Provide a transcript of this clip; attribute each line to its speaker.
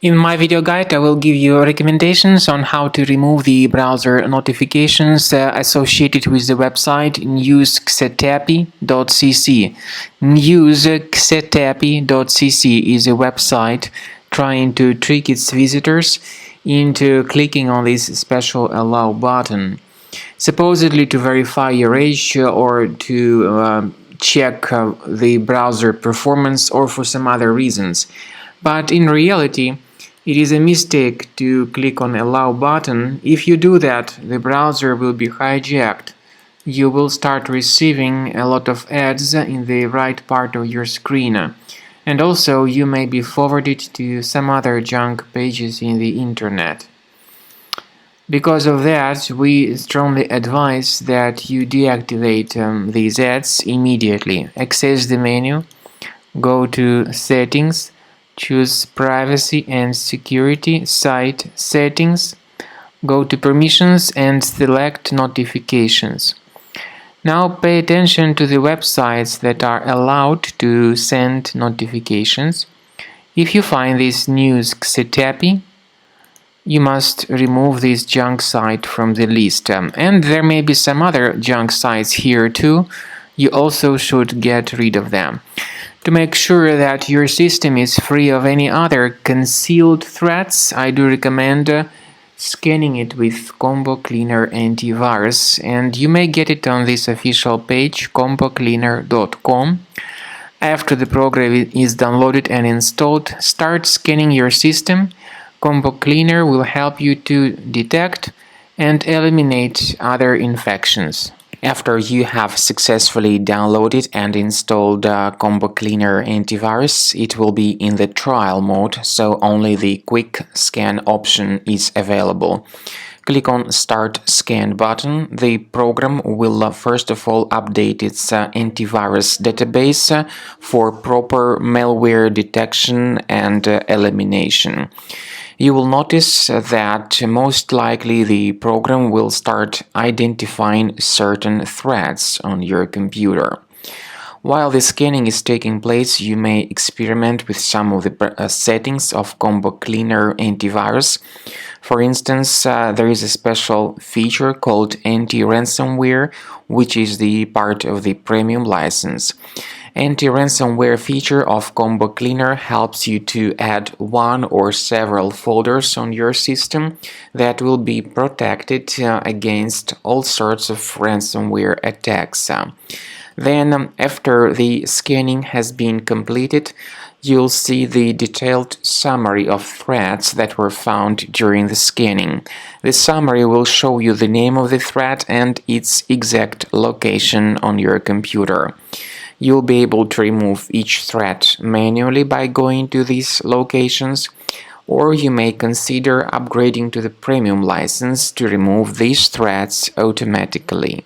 Speaker 1: In my video guide, I will give you recommendations on how to remove the browser notifications associated with the website News-xatepi.cc. News-xatepi.cc is a website trying to trick its visitors into clicking on this special allow button, supposedly to verify your age or to check the browser performance or for some other reasons. But in reality, it is a mistake to click on Allow button. If you do that, the browser will be hijacked. You will start receiving a lot of ads in the right part of your screen. And also, you may be forwarded to some other junk pages in the internet. Because of that, we strongly advise that you deactivate these ads immediately. Access the menu, go to Settings, choose Privacy and Security, Site Settings, go to Permissions and select Notifications. Now pay attention to the websites that are allowed to send notifications. If you find this News-xatepi, you must remove this junk site from the list. And there may be some other junk sites here too. You also should get rid of them. To make sure that your system is free of any other concealed threats, I do recommend scanning it with Combo Cleaner Antivirus, and you may get it on this official page, combocleaner.com. After the program is downloaded and installed, start scanning your system. Combo Cleaner will help you to detect and eliminate other infections. After you have successfully downloaded and installed Combo Cleaner Antivirus, it will be in the trial mode, so only the quick scan option is available. Click on Start Scan button. The program will first of all update its antivirus database for proper malware detection and elimination. You will notice that most likely the program will start identifying certain threats on your computer. While the scanning is taking place, you may experiment with some of the settings of Combo Cleaner Antivirus. For instance, there is a special feature called anti-ransomware, which is the part of the premium license. Anti-ransomware feature of Combo Cleaner helps you to add one or several folders on your system that will be protected against all sorts of ransomware attacks. Then, after the scanning has been completed, you'll see the detailed summary of threats that were found during the scanning. The summary will show you the name of the threat and its exact location on your computer. You'll be able to remove each threat manually by going to these locations, or you may consider upgrading to the premium license to remove these threats automatically.